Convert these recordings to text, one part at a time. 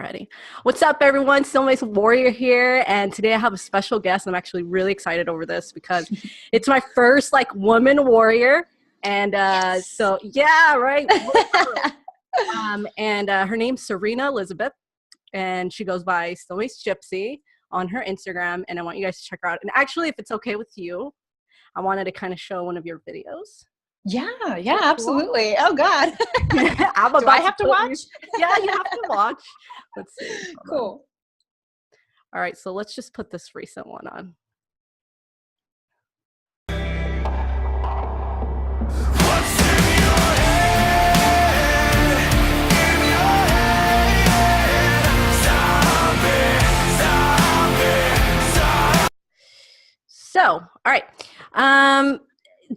Ready. What's up, everyone? Steel Mace Warrior here, and today I have a special guest. I'm actually really excited over this because it's my first woman warrior, and Yes. so yeah, right. Her name's Serena Elizabeth, and she goes by Steel Mace Gypsy on her Instagram, and I want you guys to check her out. And actually, if it's okay with you, I wanted to kind of show one of your videos. Yeah, absolutely. Oh God. Do I have to watch? Yeah, you have to watch. Let's see. Cool. All right, so let's just put this recent one on. So, all right.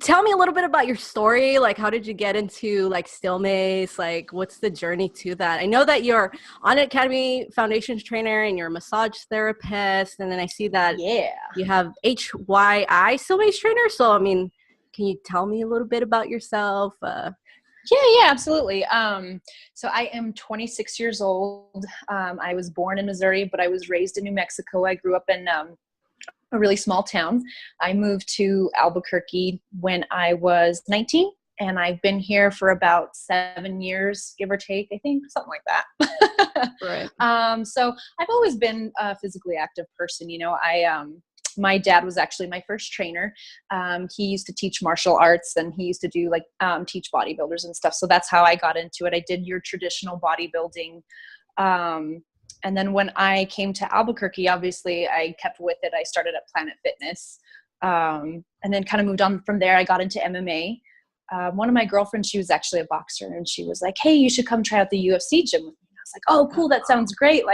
Tell me a little bit about your story. How did you get into Steel Mace? What's the journey to that? I know that you're Onnit Foundational Trainer and you're a massage therapist, and then I see that you have HYI Steel Mace Trainer. So, I mean, can you tell me a little bit about yourself? Yeah, absolutely. So I am 26 years old. I was born in Missouri, but I was raised in New Mexico. I grew up in a really small town. I moved to Albuquerque when I was 19, and I've been here for about 7 years, give or take, I think, something like that. Right. So I've always been a physically active person. My dad was actually my first trainer. He used to teach martial arts, and he used to do teach bodybuilders and stuff. So that's how I got into it. I did your traditional bodybuilding. And then when I came to Albuquerque, obviously I kept with it. I started at Planet Fitness, and then kind of moved on from there. I got into MMA. One of my girlfriends, she was actually a boxer, and she was like, "Hey, you should come try out the UFC gym with me." And I was like, "Oh, cool. That sounds great."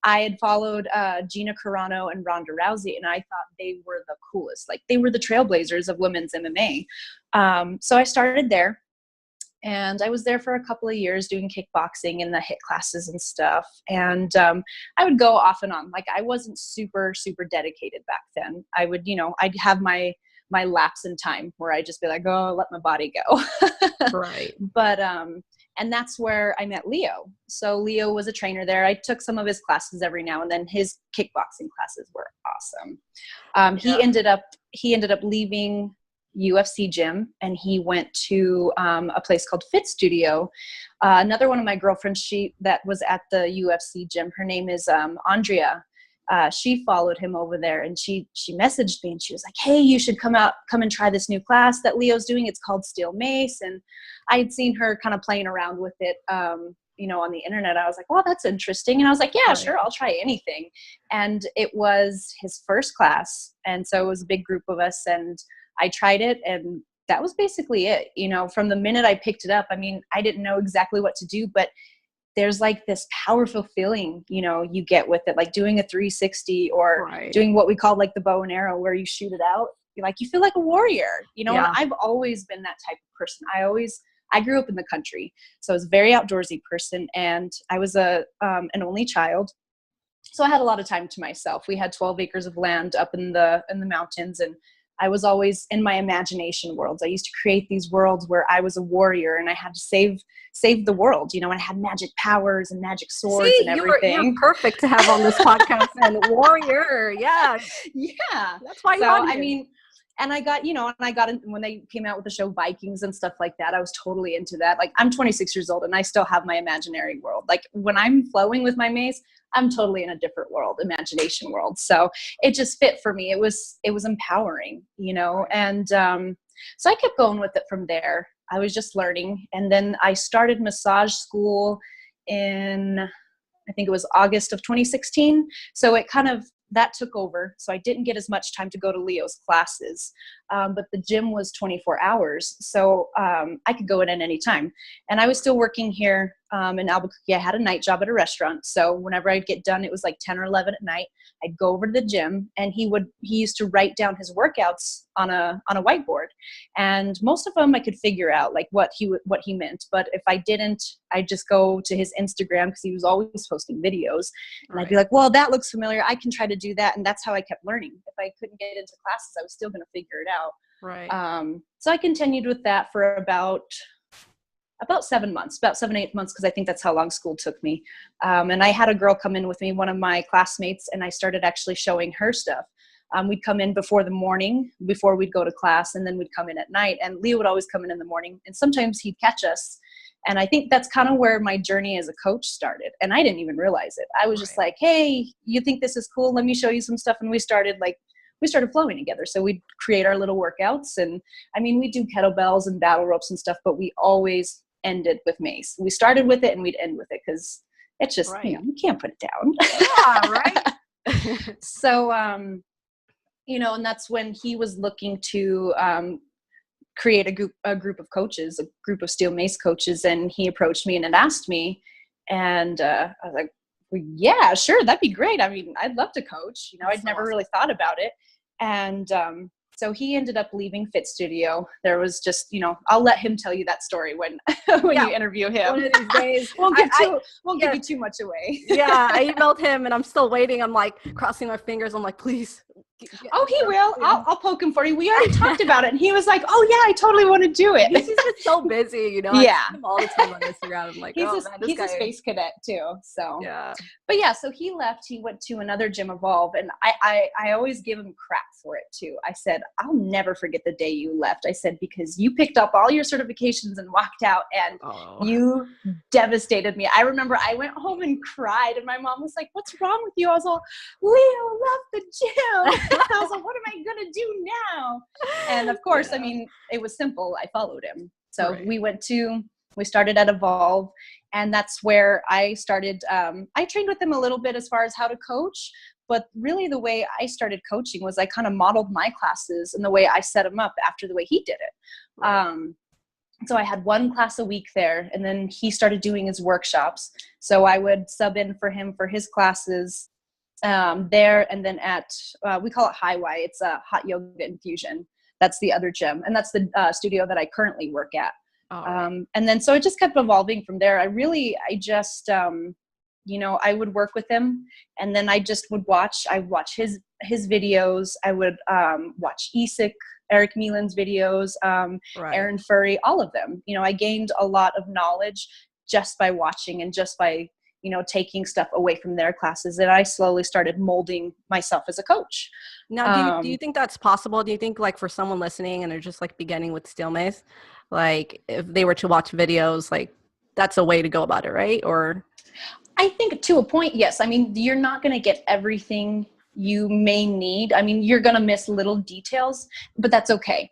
I had followed Gina Carano and Ronda Rousey, and I thought they were the coolest. They were the trailblazers of women's MMA. So I started there. And I was there for a couple of years doing kickboxing and the HIIT classes and stuff. And I would go off and on. I wasn't super, super dedicated back then. I would, I'd have my lapse in time where I'd just be like, oh, let my body go. Right. But, and that's where I met Leo. So Leo was a trainer there. I took some of his classes every now and then. His kickboxing classes were awesome. He ended up leaving UFC gym, and he went to a place called Fit Studio. Another one of my girlfriends, that was at the UFC gym, her name is Andrea. She followed him over there, and she messaged me, and she was like, "Hey, you should come and try this new class that Leo's doing. It's called Steel Mace." And I had seen her kind of playing around with it, on the internet. I was like, "Well, that's interesting." And I was like, "Yeah, sure, I'll try anything." And it was his first class, and so it was a big group of us, and I tried it, and that was basically it. From the minute I picked it up, I mean, I didn't know exactly what to do, but there's this powerful feeling, you get with it, doing a 360 or doing what we call the bow and arrow, where you shoot it out. You feel like a warrior, And I've always been that type of person. I grew up in the country, so I was a very outdoorsy person, and I was an only child. So I had a lot of time to myself. We had 12 acres of land up in the mountains, and I was always in my imagination worlds. I used to create these worlds where I was a warrior, and I had to save the world, and I had magic powers and magic swords and everything. You're perfect to have on this podcast. And warrior, yeah. That's why. So and I got, when they came out with the show Vikings and stuff like that, I was totally into that. I'm 26 years old, and I still have my imaginary world. When I'm flowing with my mace, I'm totally in a different world, imagination world. So it just fit for me. It was empowering, and so I kept going with it from there. I was just learning. And then I started massage school in, I think it was August of 2016. So it that took over. So I didn't get as much time to go to Leo's classes, but the gym was 24 hours. So I could go in at any time. And I was still working here in Albuquerque. I had a night job at a restaurant. So whenever I'd get done, it was 10 or 11 at night. I'd go over to the gym, and he used to write down his workouts on a whiteboard. And most of them I could figure out what he meant. But if I didn't, I'd just go to his Instagram, because he was always posting videos. And I'd be like, well, that looks familiar. I can try to do that. And that's how I kept learning. If I couldn't get into classes, I was still going to figure it out. Right. So I continued with that for about, about 7 months, about 7, 8 months, because I think that's how long school took me. And I had a girl come in with me, one of my classmates, and I started actually showing her stuff. We'd come in before the morning, before we'd go to class, and then we'd come in at night. And Leo would always come in the morning, and sometimes he'd catch us. And I think that's kind of where my journey as a coach started. And I didn't even realize it. I was just like, hey, you think this is cool? Let me show you some stuff. And we started flowing together. So we'd create our little workouts. And I mean, we do kettlebells and battle ropes and stuff, but we always ended with mace. We started with it and we'd end with it because it's just, you can't put it down. Yeah, right. So, and that's when he was looking to create a group of coaches, a group of steel mace coaches. And he approached me and had asked me. And I was like, well, yeah, sure. That'd be great. I mean, I'd love to coach. I'd never really thought about it. And so he ended up leaving Fit Studio. There was just, I'll let him tell you that story when you interview him. One of these days. Won't give you too much away. Yeah, I emailed him and I'm still waiting. I'm like crossing my fingers. I'm like, please. Oh, he will. I'll poke him for you. We already talked about it. And he was like, oh, yeah, I totally want to do it. He's just so busy, Yeah. I see him all the time on Instagram. I'm like, he's a space cadet too. So, yeah. But yeah, so he left. He went to another gym, Evolve. And I always give him crap for it too. I said, I'll never forget the day you left. I said, because you picked up all your certifications and walked out and you devastated me. I remember I went home and cried and my mom was like, what's wrong with you? I was all, Leo left the gym. I was like, what am I going to do now? And of course, I mean, it was simple. I followed him. So we started at Evolve, and that's where I started. I trained with him a little bit as far as how to coach, but really the way I started coaching was I kind of modeled my classes and the way I set them up after the way he did it. So I had one class a week there, and then he started doing his workshops. So I would sub in for him for his classes there, and then at we call it HYI. It's a hot yoga infusion. That's the other gym, and that's the studio that I currently work at. And then so it just kept evolving from there. I would work with him, and then I just would watch. I watch his videos. I would watch Eric Meelan's videos, Aaron Furry, all of them. I gained a lot of knowledge just by watching and just by taking stuff away from their classes, and I slowly started molding myself as a coach. Now, do you think that's possible? Do you think, like, for someone listening and they're just like beginning with steel mace, like if they were to watch videos, like that's a way to go about it, right? Or I think to a point, yes. I mean, you're not going to get everything you may need. I mean, you're going to miss little details, but that's okay.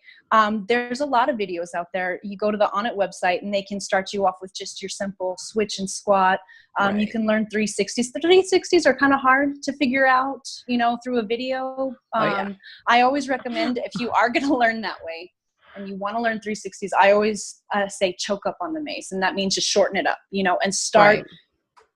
There's a lot of videos out there. You go to the Onnit website and they can start you off with just your simple switch and squat. You can learn 360s. The 360s are kind of hard to figure out, through a video. I always recommend, if you are going to learn that way and you want to learn 360s, I always say choke up on the mace. And that means just shorten it up, and start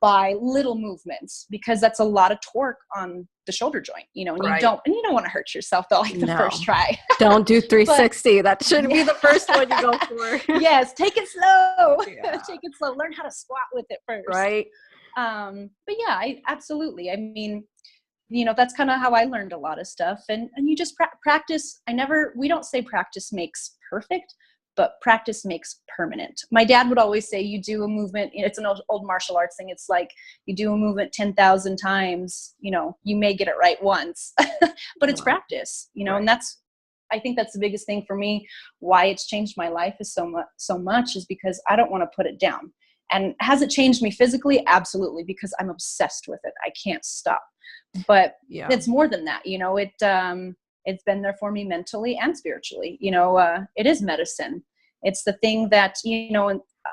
by little movements, because that's a lot of torque on the shoulder joint, and you don't want to hurt yourself though, like the first try. Don't do 360. That should be the first one you go for. Yes. Take it slow. Take it slow. Learn how to squat with it first. Right. But yeah, absolutely. I mean, that's kind of how I learned a lot of stuff, and you just practice. We don't say practice makes perfect, but practice makes permanent. My dad would always say, you do a movement, it's an old martial arts thing. It's like you do a movement 10,000 times, you may get it right once, but it's practice, and I think that's the biggest thing for me. Why it's changed my life is so much is because I don't want to put it down. And has it changed me physically? Absolutely, because I'm obsessed with it. I can't stop. But it's more than that. It's been there for me mentally and spiritually. It is medicine. It's the thing that,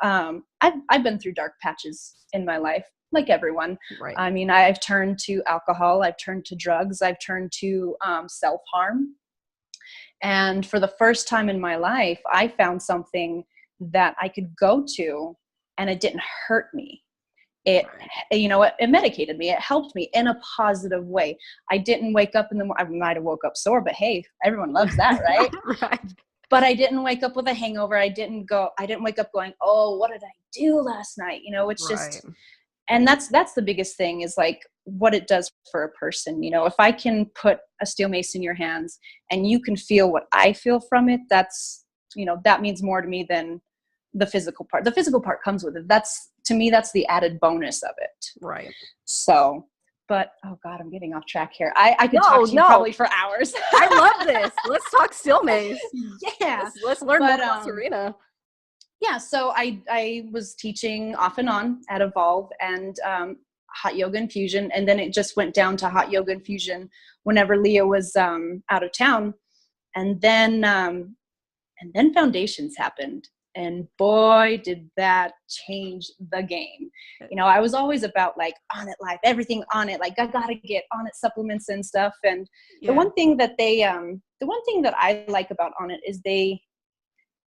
I've been through dark patches in my life, like everyone. Right. I mean, I've turned to alcohol. I've turned to drugs. I've turned to self-harm. And for the first time in my life, I found something that I could go to and it didn't hurt me. It medicated me. It helped me in a positive way. I didn't wake up in the morning. I might have woke up sore, but hey, everyone loves that, right? Right. But I didn't wake up with a hangover. I didn't wake up going, oh, what did I do last night? It's just, and that's the biggest thing is like what it does for a person. If I can put a steel mace in your hands and you can feel what I feel from it, that's, that means more to me than the physical part. The physical part comes with it. That's, to me, that's the added bonus of it. Right. So, but, oh God, I'm getting off track here. I could No, talk to you no. probably for hours. I love this. Let's talk steel mace. Yeah. Let's learn more about Serena. Yeah, so I was teaching off and on at Evolve and hot yoga infusion, and then it just went down to hot yoga infusion whenever Leo was out of town, and then foundations happened, and boy, did that change the game. You know, I was always about like Onnit Life, everything on it, like I gotta get Onnit supplements and stuff, and the one thing that the one thing that I like about Onnit is they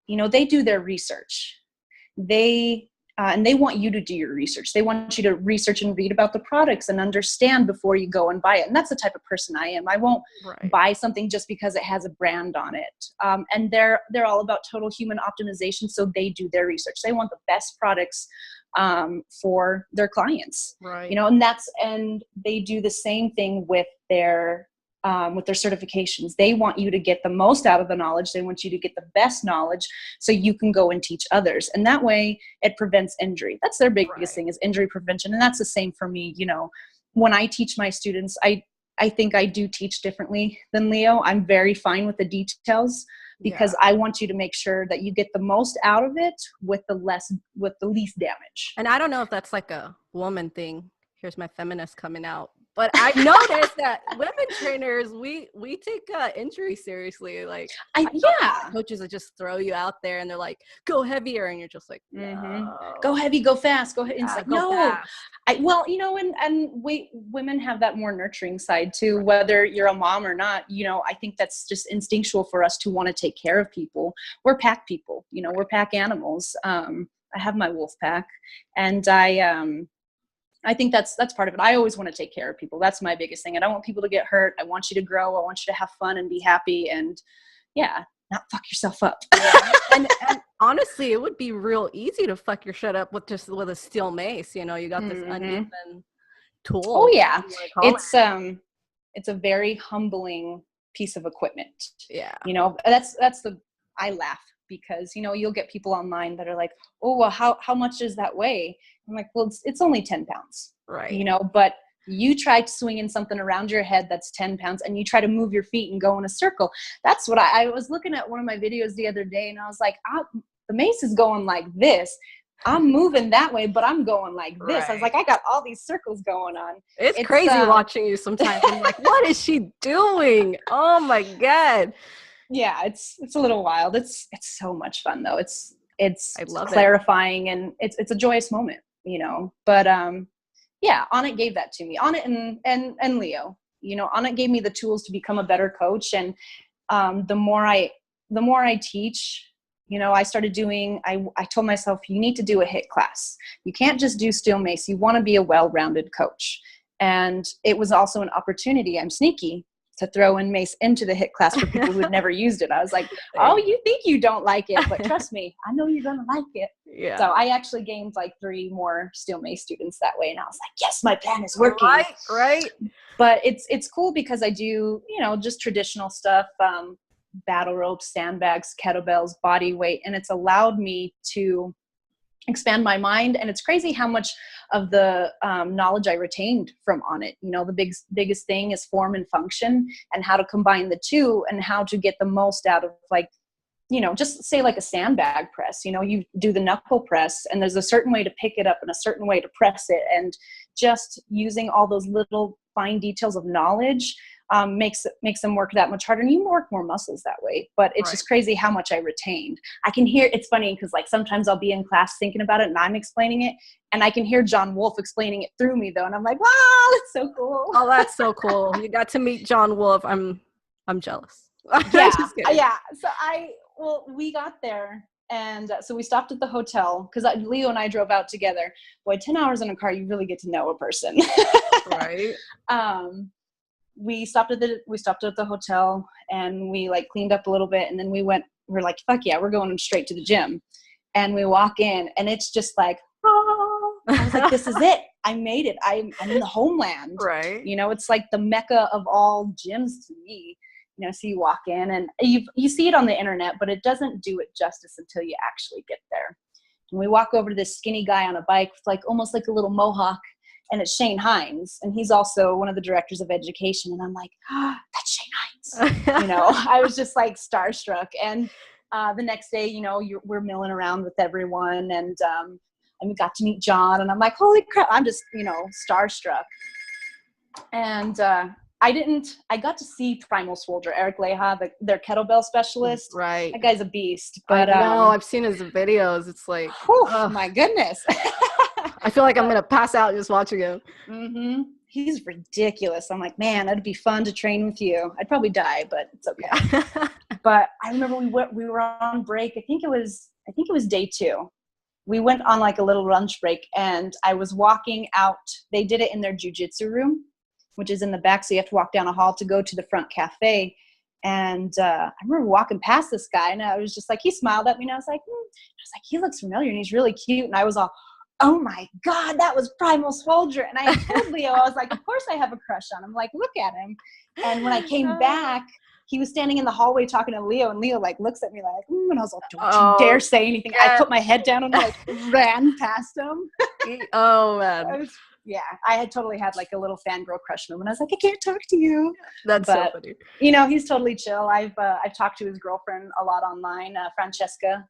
do their research. And they want you to do your research. They want you to research and read about the products and understand before you go and buy it. And that's the type of person I am. I won't buy something just because it has a brand on it. And they're all about total human optimization. So they do their research. They want the best products for their clients. Right. You know, and they do the same thing with their certifications. They want you to get the most out of the knowledge. They want you to get the best knowledge so you can go and teach others. And that way it prevents injury. That's their biggest thing, is injury prevention. And that's the same for me. You know, when I teach my students, I think I do teach differently than Leo. I'm very fine with the details because I want you to make sure that you get the most out of it with the least damage. And I don't know if that's like a woman thing. Here's my feminist coming out. But I've noticed that women trainers, we take injury seriously. Like, coaches will just throw you out there and they're like, go heavier. And you're just like, no. Go heavy, go fast, go ahead. And it's like, no. Fast. Women have that more nurturing side too, whether you're a mom or not. You know, I think that's just instinctual for us to want to take care of people. We're pack people, you know, we're pack animals. I have my wolf pack, and I think that's part of it. I always want to take care of people. That's my biggest thing. I don't want people to get hurt. I want you to grow. I want you to have fun and be happy, and not fuck yourself up. and honestly, it would be real easy to fuck your shit up with a steel mace. You know, you got this uneven tool. Oh yeah, it's a very humbling piece of equipment. Yeah, you know, I laugh because, you know, you'll get people online that are like, oh, well, how much does that weigh? I'm like, well, it's only 10 pounds, right? You know, but you try swinging something around your head that's 10 pounds and you try to move your feet and go in a circle. That's what I was looking at one of my videos the other day, and I was like, the mace is going like this. I'm moving that way, but I'm going like this. Right. I was like, I got all these circles going on. It's crazy watching you sometimes. I'm like, what is she doing? Oh my God. Yeah, it's a little wild. It's so much fun though. It's I love clarifying, and it's a joyous moment, you know. But Onnit gave that to me. Onnit and Leo, you know, Onnit gave me the tools to become a better coach. And the more I teach, you know, I told myself, you need to do a HIIT class. You can't just do steel mace. You want to be a well-rounded coach. And it was also an opportunity. I'm sneaky to throw in mace into the HIIT class for people who had never used it. I was like, oh, you think you don't like it, but trust me, I know you're going to like it. Yeah. So I actually gained like 3 more steel mace students that way. And I was like, yes, my plan is working. Right. But it's cool because I do, you know, just traditional stuff, battle ropes, sandbags, kettlebells, body weight. And it's allowed me to expand my mind. And it's crazy how much of the knowledge I retained from Onnit. You know, the biggest thing is form and function, and how to combine the two, and how to get the most out of, like, you know, just say like a sandbag press. You know, you do the knuckle press and there's a certain way to pick it up and a certain way to press it, and just using all those little fine details of knowledge makes them work that much harder, and you work more muscles that way. But it's just crazy how much I retained. I can hear, it's funny because like sometimes I'll be in class thinking about it and I'm explaining it, and I can hear John Wolf explaining it through me though, and I'm like, wow, that's so cool. Oh, that's so cool. You got to meet John Wolf. I'm jealous. Yeah. So we got there, and so we stopped at the hotel because Leo and I drove out together. Boy, 10 hours in a car, you really get to know a person. Right. We stopped at the hotel, and we like cleaned up a little bit, and then we're like, fuck yeah, we're going straight to the gym. And we walk in, and it's just like, oh, I was like, this is it. I made it. I'm in the homeland. Right. You know, it's like the mecca of all gyms to me. You know, so you walk in, and you see it on the internet, but it doesn't do it justice until you actually get there. And we walk over to this skinny guy on a bike with like almost like a little mohawk, and it's Shane Hines, and he's also one of the directors of education. And I'm like, oh, that's Shane Hines. You know, I was just like starstruck. And the next day, you know, we're milling around with everyone, and we got to meet John, and I'm like, holy crap, I'm just, you know, starstruck. And I got to see Primal Soldier, Eric Leha, their kettlebell specialist. Right. That guy's a beast. But I know, I've seen his videos. It's like, whew, my goodness. I feel like I'm going to pass out just watching him. Mm-hmm. He's ridiculous. I'm like, man, that'd be fun to train with you. I'd probably die, but it's okay. Yeah. But I remember we were on break. I think it was day 2. We went on like a little lunch break, and I was walking out. They did it in their jiu-jitsu room, which is in the back. So you have to walk down a hall to go to the front cafe. And I remember walking past this guy, and I was just like, he smiled at me, and I was like, he looks familiar, and he's really cute. And I was all, oh my God, that was Primal Soldier. And I told Leo, I was like, of course I have a crush on him. Like, look at him. And when I came back, he was standing in the hallway talking to Leo, and Leo like looks at me like, and I was like, don't you dare say anything. Yeah. I put my head down and like ran past him. Oh man. I had totally had like a little fangirl crush on him, and I was like, I can't talk to you. But, so funny. You know, he's totally chill. I've talked to his girlfriend a lot online, Francesca.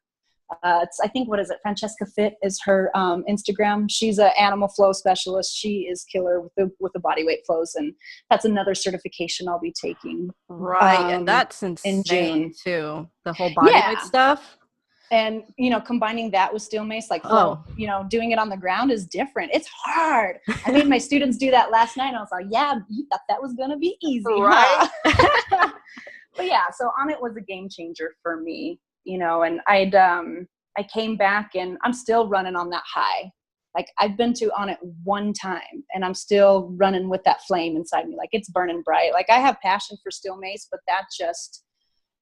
I think, what is it? Francesca Fit is her Instagram. She's an animal flow specialist. She is killer with the body weight flows, and that's another certification I'll be taking. Right, and that's insane in June too. The whole body weight stuff. And, you know, combining that with steel mace, like, you know, doing it on the ground is different. It's hard. I made my students do that last night, and I was like, yeah, you thought that was going to be easy, right? Huh? But yeah, so Onnit was a game changer for me, you know, and I came back, and I'm still running on that high. Like, I've been to Onnit one time, and I'm still running with that flame inside me. Like, it's burning bright. Like, I have passion for steel mace, but that just,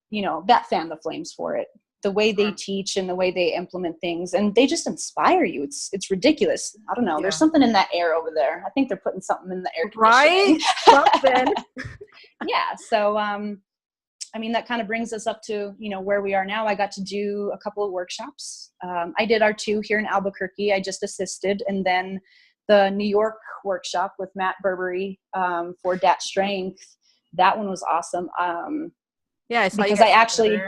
you know, that fan the flames for it. The way they teach and the way they implement things, and they just inspire you. It's ridiculous. I don't know. Yeah. There's something in that air over there. I think they're putting something in the air conditioning. Right? Something. Yeah. So, I mean, that kind of brings us up to, you know, where we are now. I got to do a couple of workshops. I did our 2 here in Albuquerque. I just assisted. And then the New York workshop with Matt Burberry for Dat Strength. That one was awesome. Yeah, I saw because you I actually...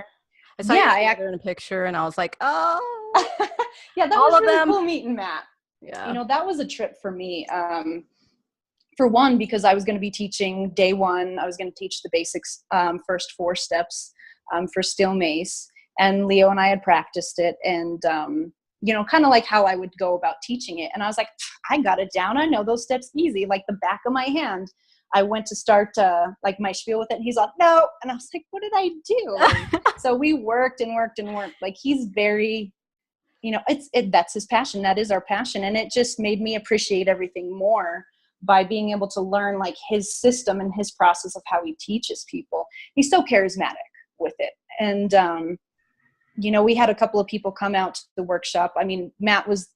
I saw you in a picture, and I was like, oh. Yeah, that was really cool meeting Matt. Yeah. You know, that was a trip for me. For one, because I was going to be teaching day 1. I was going to teach the basics, first 4 steps for steel mace. And Leo and I had practiced it, and, you know, kind of like how I would go about teaching it. And I was like, I got it down. I know those steps easy, like the back of my hand. I went to start like my spiel with it, and he's like, no. And I was like, what did I do? So we worked and worked and worked. Like, he's very, you know, that's his passion. That is our passion. And it just made me appreciate everything more by being able to learn like his system and his process of how he teaches people. He's so charismatic with it. And, you know, we had a couple of people come out to the workshop. I mean, Matt was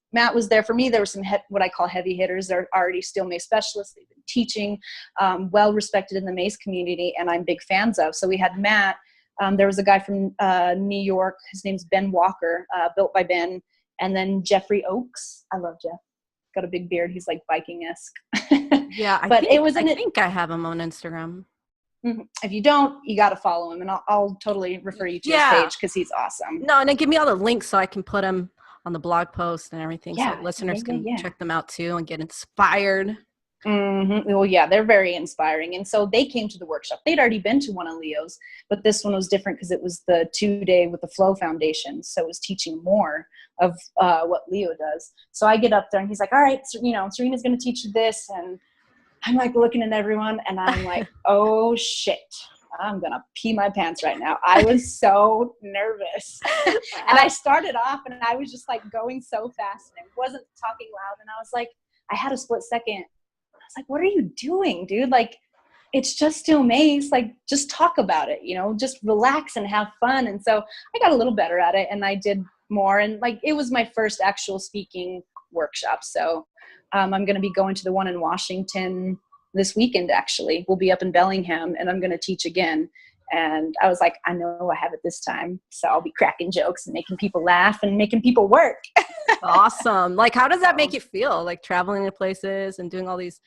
there for me. There were some what I call heavy hitters. They're already steel mace specialists. They've been teaching, well respected in the mace community, and I'm big fans of. So we had Matt. There was a guy from New York. His name's Ben Walker, built by Ben. And then Jeffrey Oakes. I love Jeff. Got a big beard. He's like Viking-esque. Yeah, I think I have him on Instagram. If you don't, you got to follow him, and I'll totally refer you to his page because he's awesome. No, and then give me all the links so I can put them on the blog post and everything, so listeners can check them out too and get inspired. Mm-hmm. Well, yeah, they're very inspiring. And so they came to the workshop. They'd already been to one of Leo's, but this one was different because it was the 2-day with the Flow Foundation. So it was teaching more of what Leo does. So I get up there, and he's like, all right, so, you know, Serena's going to teach you this. And I'm like looking at everyone, and I'm like, oh shit, I'm going to pee my pants right now. I was so nervous. And I started off, and I was just like going so fast, and I wasn't talking loud. And I was like, I had a split second. I was like, what are you doing, dude? Like, it's just steel mace. Like, just talk about it, you know, just relax and have fun. And so I got a little better at it, and I did more. And like, it was my first actual speaking workshop. So I'm going to be going to the one in Washington this weekend. Actually, we'll be up in Bellingham, and I'm going to teach again. And I was like, I know I have it this time. So I'll be cracking jokes and making people laugh and making people work. Awesome. Like, how does that make you feel? Like traveling to places and doing all these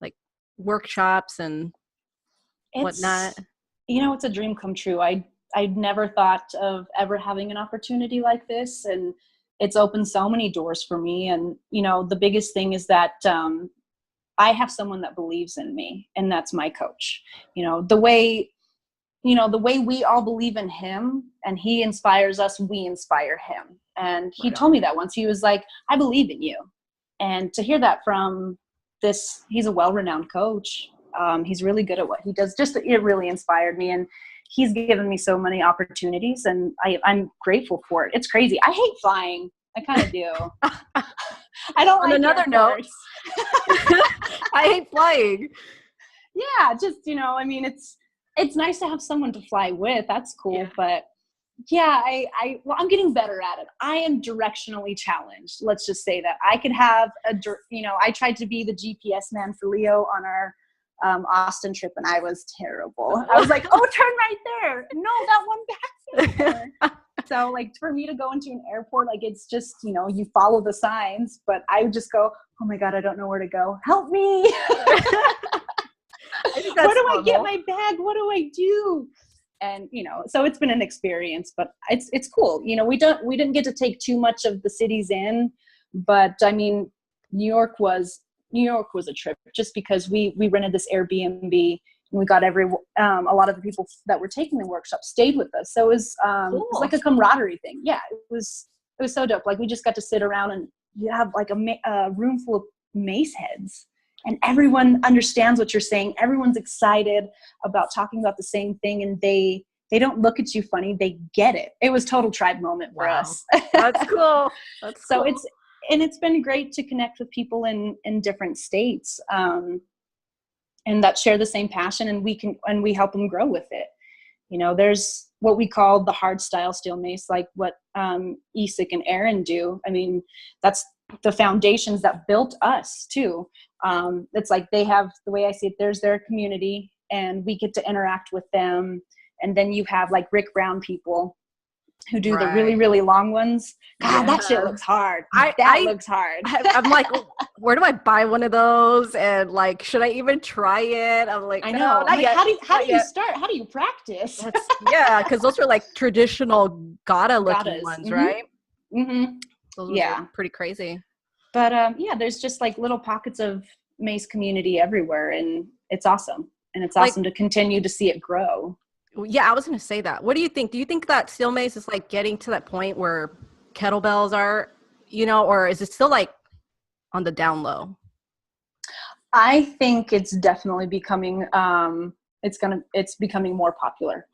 like workshops and whatnot? It's a dream come true. I'd never thought of ever having an opportunity like this. And it's opened so many doors for me. And, the biggest thing is that I have someone that believes in me, and that's my coach. The way we all believe in him and he inspires us, we inspire him. And he told me that once. He was like, I believe in you. And to hear that from he's a well-renowned coach. He's really good at what he does. It really inspired me. And he's given me so many opportunities, and I'm grateful for it. It's crazy. I hate flying. I kind of do. I don't On like another note, I hate flying. Yeah, just, it's nice to have someone to fly with. That's cool. Yeah. But yeah, I'm getting better at it. I am directionally challenged. Let's just say that I could have I tried to be the GPS man for Leo on our Austin trip, and I was terrible. I was like, oh, turn right there. No, that one back there. So like for me to go into an airport, like it's just, you follow the signs, but I would just go, oh my God, I don't know where to go. Help me. Where do I get my bag? What do I do? And, so it's been an experience, but it's cool. We didn't get to take too much of the cities in, but I mean, New York was a trip just because we rented this Airbnb, and we got a lot of the people that were taking the workshop stayed with us. So it was, cool. It was like a camaraderie thing. Yeah. It was so dope. Like we just got to sit around, and you have like a room full of mace heads, and everyone understands what you're saying. Everyone's excited about talking about the same thing, and they don't look at you funny. They get it. It was total tribe moment for us. That's cool. So it's been great to connect with people in different states, and that share the same passion, and we help them grow with it. There's what we call the hard style steel mace, like what Isak and Aaron do. I mean, that's the foundations that built us too. It's like they have, the way I see it, there's their community, and we get to interact with them. And then you have like Rick Brown people who do the really, really long ones. God, that shit looks hard. That looks hard. I'm like, where do I buy one of those? And like, should I even try it? I'm like, I know. No, how do you start? How do you practice? Yeah, because those are like traditional Gata-looking ones, right? Mm-hmm. Those are pretty crazy. But there's just like little pockets of mace community everywhere, and it's awesome. And it's awesome to continue to see it grow. Yeah, I was going to say that. What do you think? Do you think that steel mace is like getting to that point where kettlebells are, or is it still like on the down low? I think it's definitely becoming, it's becoming more popular.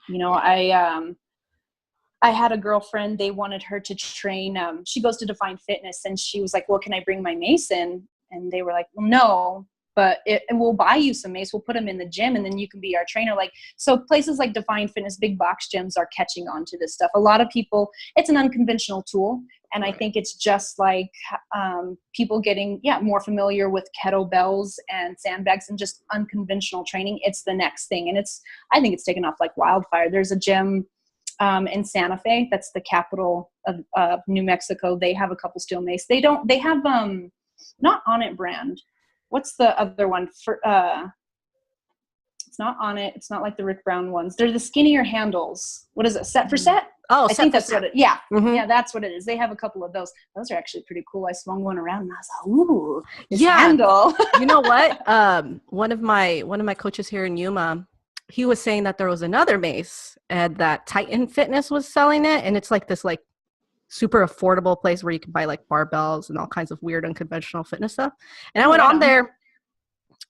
I had a girlfriend, they wanted her to train. She goes to Define Fitness, and she was like, well, can I bring my mace in? And they were like, well, no. But we'll buy you some mace. We'll put them in the gym, and then you can be our trainer. So places like Define Fitness, big box gyms are catching on to this stuff. A lot of people, it's an unconventional tool. And I think it's just like people getting, more familiar with kettlebells and sandbags and just unconventional training. It's the next thing. And I think it's taken off like wildfire. There's a gym in Santa Fe. That's the capital of New Mexico. They have a couple steel mace. They have not Onnit brand. What's the other one? It's not Onnit. It's not like the Rick Brown ones. They're the skinnier handles. What is it? Set for set? Oh, I think that's what it. Yeah, mm-hmm. Yeah, that's what it is. They have a couple of those. Those are actually pretty cool. I swung one around, and I was like, ooh, this handle. You know what? One of my coaches here in Yuma, he was saying that there was another mace, and that Titan Fitness was selling it, and it's like this like super affordable place where you can buy like barbells and all kinds of weird unconventional fitness stuff. And I went on there,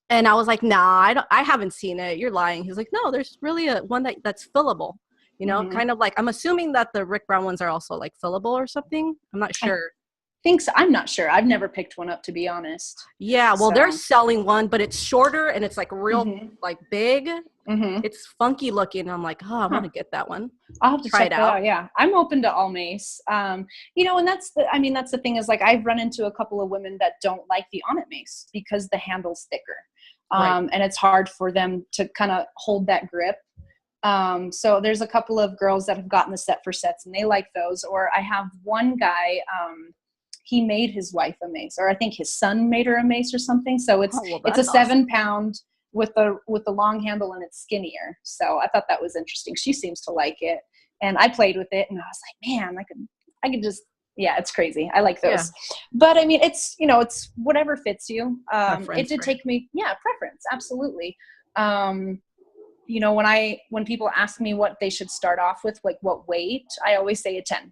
and I was like, nah, I haven't seen it. You're lying. He's like, no, there's really one that's fillable, kind of like, I'm assuming that the Rick Brown ones are also like fillable or something. I'm not sure. I think so. I'm not sure. I've never picked one up, to be honest. Yeah. Well, they're selling one, but it's shorter, and it's like real, like big. Mm-hmm. It's funky looking. I'm like, oh, I want to get that one. I'll have to try it out. Yeah, I'm open to all mace. And that's the thing is, like, I've run into a couple of women that don't like the Onnit mace because the handle's thicker, and it's hard for them to kind of hold that grip. So there's a couple of girls that have gotten the set for sets and they like those. Or I have one guy, he made his wife a mace, or I think his son made her a mace or something. So it's a 7-pound with the long handle and it's skinnier. So I thought that was interesting. She seems to like it. And I played with it and I was like, man, I could just, yeah, it's crazy. I like those. Yeah. But I mean, it's, you know, it's whatever fits you. It did take me, preference. Absolutely. You know, when people ask me what they should start off with, like what weight, I always say a 10.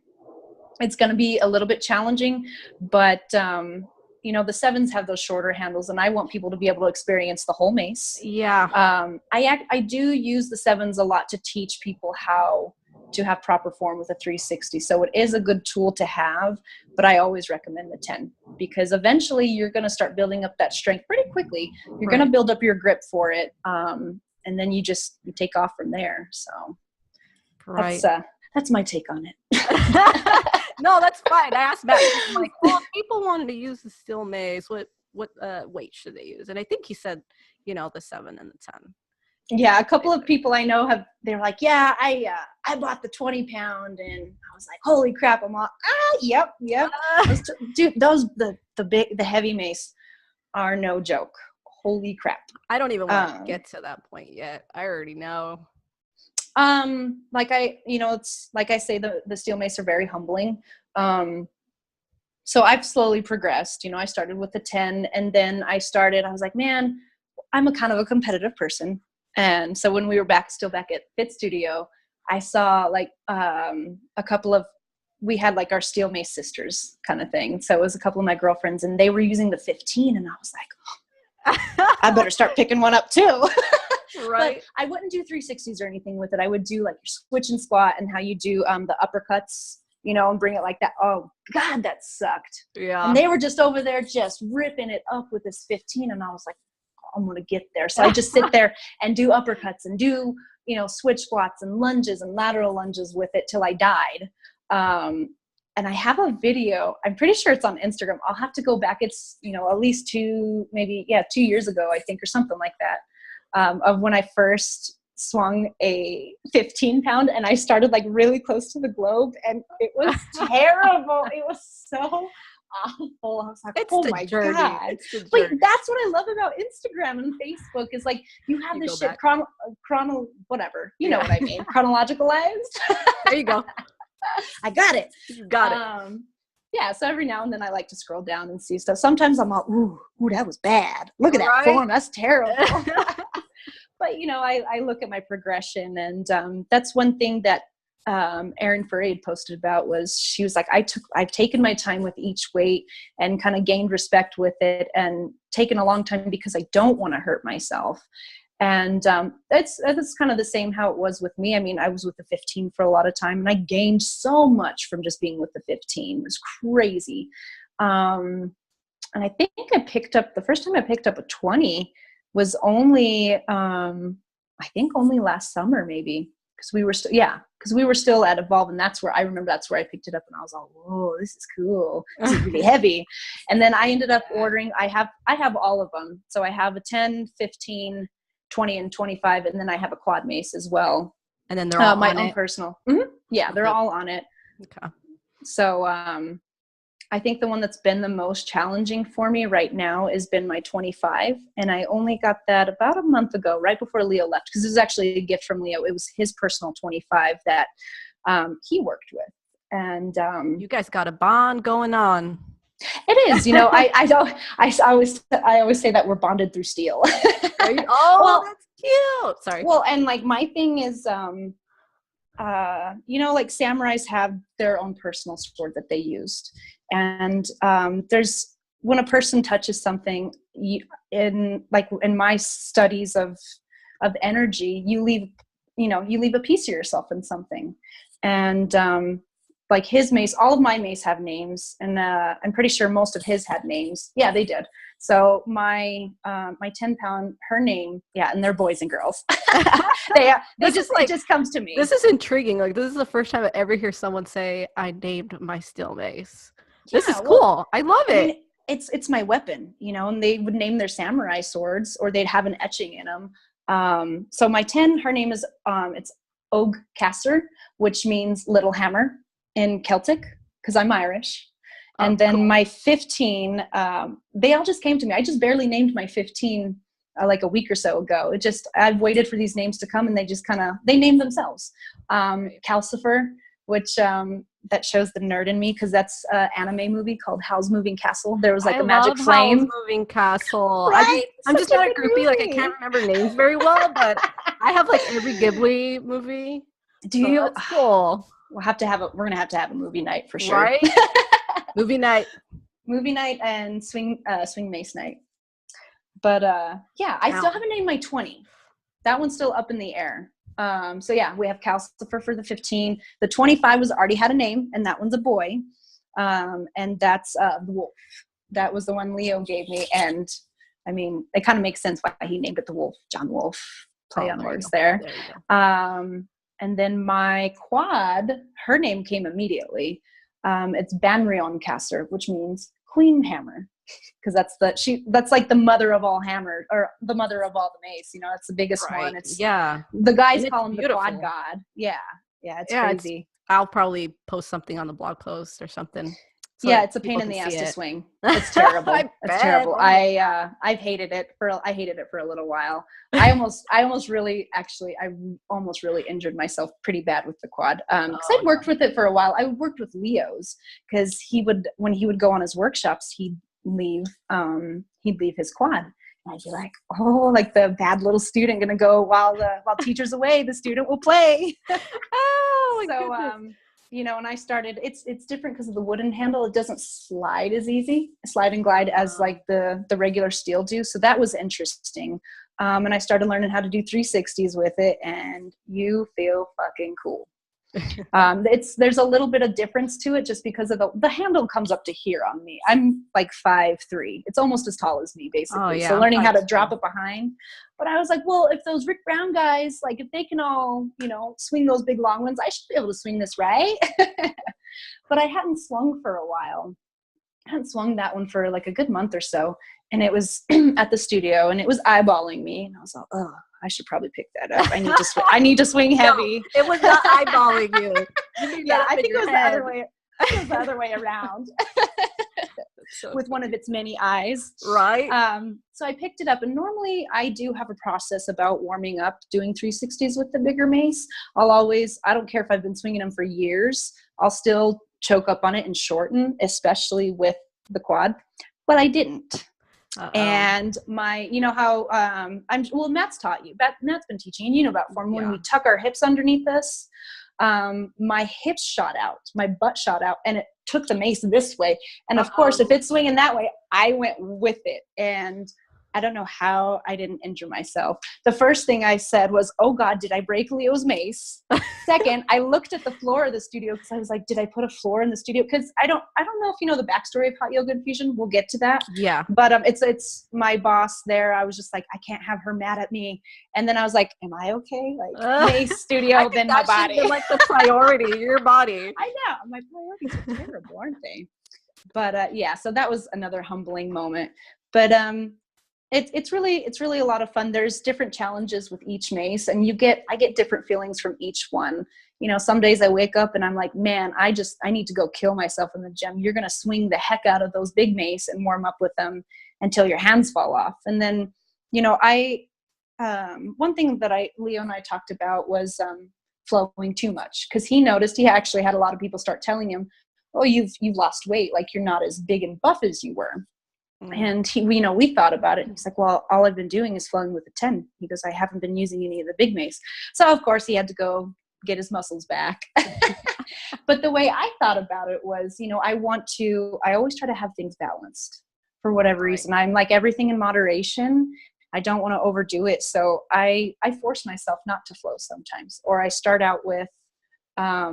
It's going to be a little bit challenging, but, you know, the 7s have those shorter handles and I want people to be able to experience the whole mace. Yeah. I do use the 7s a lot to teach people how to have proper form with a 360. So it is a good tool to have, but I always recommend the 10 because eventually you're going to start building up that strength pretty quickly. You're going to build up your grip for it. And then you take off from there. So that's my take on it. No, that's fine. I asked Matt, like, well, if people wanted to use the steel mace, what weight should they use? And I think he said, you know, the 7 and the 10. Yeah, a couple of people I know they're like, yeah, I bought the 20-pound, and I was like, holy crap! I'm all, yep. Dude, the heavy mace are no joke. Holy crap! I don't even want to get to that point yet. I already know. It's like I say, the steel mace are very humbling. So I've slowly progressed. You know, I started with the 10, and then I was like, man, I'm a kind of a competitive person. And so when we were still back at Fit Studio, I saw like a couple of, we had like our steel mace sisters kind of thing. So it was a couple of my girlfriends and they were using the 15 and I was like, oh, I better start picking one up too. Right. But I wouldn't do 360s or anything with it. I would do like your switch and squat and how you do the uppercuts, you know, and bring it like that. Oh God, that sucked. Yeah. And they were just over there just ripping it up with this 15 and I was like, I'm going to get there. So I just sit there and do uppercuts and do, you know, switch squats and lunges and lateral lunges with it till I died. And I have a video, I'm pretty sure it's on Instagram. I'll have to go back. It's, you know, at least 2 years ago, I think, or something like that, of when I first swung a 15-pound and I started like really close to the globe and it was terrible. It was so awful. I was like, oh my God. But that's what I love about Instagram and Facebook is like you have this shit whatever. You know what I mean? Chronologicalized. There you go. I got it. You got it. Yeah, so every now and then I like to scroll down and see stuff. Sometimes I'm all, ooh, that was bad. Look at that form. That's terrible. But, you know, I look at my progression and that's one thing that Erin Furried posted about was she was like, I've taken my time with each weight and kind of gained respect with it and taken a long time because I don't want to hurt myself. And that's kind of the same how it was with me. I mean, I was with the 15 for a lot of time and I gained so much from just being with the 15. It was crazy. And I think the first time I picked up a 20 was only, I think only last summer maybe. Because we were still at Evolve, and that's where I I picked it up, and I was all, "Whoa, this is cool! This is really heavy." And then I ended up ordering. I have all of them, so I have a 10, 15, 20, and 25, and then I have a quad mace as well. And then they're all my on own it? personal. Mm-hmm. Yeah, they're all on it. Okay. So I think the one that's been the most challenging for me right now has been my 25. And I only got that about a month ago, right before Leo left, because it was actually a gift from Leo. It was his personal 25 that he worked with. And you guys got a bond going on. It is, you know, I always say that we're bonded through steel. Oh, that's cute. Sorry. Well, and like my thing is, you know, like samurais have their own personal sword that they used. And there's when a person touches something, in my studies of energy, you leave a piece of yourself in something. And like his mace, all of my mace have names, and I'm pretty sure most of his had names. Yeah, they did. So my 10-pound, her name, and they're boys and girls. It just comes to me. This is intriguing. Like this is the first time I ever hear someone say, "I named my steel mace." This is cool. Well, I love it. I mean, it's my weapon, you know, and they would name their samurai swords or they'd have an etching in them. So my 10, her name is, it's Og Casser, which means little hammer in Celtic, because I'm Irish. And then cool. my 15, they all just came to me. I just barely named my 15 like a week or so ago. I've waited for these names to come, and they named themselves. Calcifer, which that shows the nerd in me, because that's an anime movie called Howl's Moving Castle. There was like a magic flame. Howl's Moving Castle. Right? I'm just not a groupie. Movie. Like I can't remember names very well, but I have like every Ghibli movie. Do you? That's cool. We're gonna have to have a movie night for sure. Right? Movie night and swing mace night. But yeah, I still haven't named my 20. That one's still up in the air. So yeah, we have Calcifer for the 15. The 25 already had a name, and that one's a boy. And that's the Wolf. That was the one Leo gave me, and I mean, it kind of makes sense why he named it the Wolf. John Wolf, play on words there. And then my quad, her name came immediately. It's Banrion Casser, which means Queen Hammer, because that's like the mother of all hammer, or the mother of all the mace. It's the biggest one. It's the guys call him beautiful. The quad god. Yeah, it's crazy. I'll probably post something on the blog post or something. So it's a pain in the ass to swing. It's terrible. It's terrible. I've hated it for a little while. I almost really injured myself pretty bad with the quad. Because I'd worked with it for a while. I worked with Leo's, because when he would go on his workshops, he'd leave his quad. And I'd be like, oh, like the bad little student gonna go while teacher's away, the student will play. Oh my goodness. And I started, it's different because of the wooden handle. It doesn't slide as easy, slide and glide as like the regular steel do. So that was interesting. And I started learning how to do 360s with it, and you feel fucking cool. There's a little bit of difference to it just because of the handle comes up to here on me. I'm like 5'3". It's almost as tall as me, basically. Oh, yeah, so learning how to drop it behind. But I was like, well, if those Rick Brown guys, like if they can all, swing those big long ones, I should be able to swing this, right? But I hadn't swung for a while. I hadn't swung that one for like a good month or so. And it was at the studio, and it was eyeballing me. And I was like, oh, I should probably pick that up. I need to swing heavy. No, it was not eyeballing you. I think it was the other way. I think it was the other way around. With one of its many eyes. Right. So I picked it up, and normally I do have a process about warming up, doing 360s with the bigger mace. I don't care if I've been swinging them for years, I'll still choke up on it and shorten, especially with the quad. But I didn't. And Matt's taught you, Matt's been teaching, and about form. When we tuck our hips underneath us, my hips shot out, my butt shot out, and it took the mace this way. And of course, if it's swinging that way, I went with it. And I don't know how I didn't injure myself. The first thing I said was, oh God, did I break Leo's mace? Second, I looked at the floor of the studio, because I was like, did I put a floor in the studio? Because I don't know if you know the backstory of Hot Yoga Infusion. We'll get to that. Yeah. But it's my boss there. I was just like, I can't have her mad at me. And then I was like, am I okay? Like mace studio, then my body. Been like the priority, your body. I know. My priorities are terrible, aren't they? But so that was another humbling moment. But it's really a lot of fun. There's different challenges with each mace, and I get different feelings from each one. Some days I wake up and I'm like, man, I need to go kill myself in the gym. You're going to swing the heck out of those big mace and warm up with them until your hands fall off. And then, one thing that Leo and I talked about was flowing too much, because he noticed he actually had a lot of people start telling him, oh, you've lost weight. Like you're not as big and buff as you were. And we thought about it. And he's like, well, all I've been doing is flowing with a 10. He goes, I haven't been using any of the big mace. So of course he had to go get his muscles back. But the way I thought about it was, I always try to have things balanced for whatever reason. I'm like everything in moderation. I don't want to overdo it. So I force myself not to flow sometimes, or I start out with, I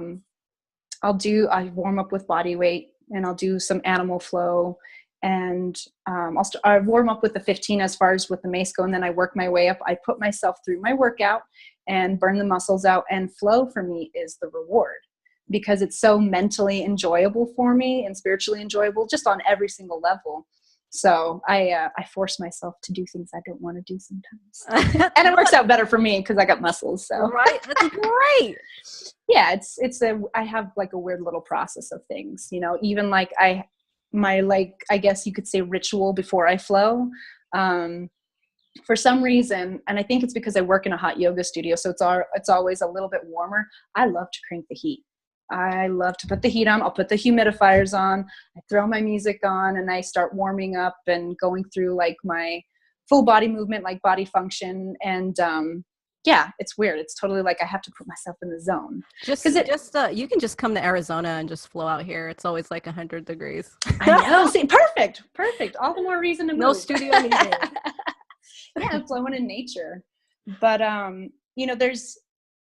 warm up with body weight, and I'll do some animal flow. And I warm up with the 15 as far as with the mace go, and then I work my way up. I put myself through my workout and burn the muscles out, and flow for me is the reward, because it's so mentally enjoyable for me and spiritually enjoyable just on every single level. So I force myself to do things I don't want to do sometimes, and it works out better for me because I got muscles. So Right, that's great. yeah, I have like a weird little process of things, even like I guess you could say ritual before I flow. For some reason, and I think it's because I work in a hot yoga studio, so it's always a little bit warmer. I love to crank the heat. I love to put the heat on. I'll put the humidifiers on. I throw my music on and I start warming up and going through like my full body movement, like body function. And yeah, it's weird. It's totally like I have to put myself in the zone. You can just come to Arizona and just flow out here. It's always like 100 degrees. I know. See, perfect. All the more reason to move. No studio needed. Yeah, flowing in nature. But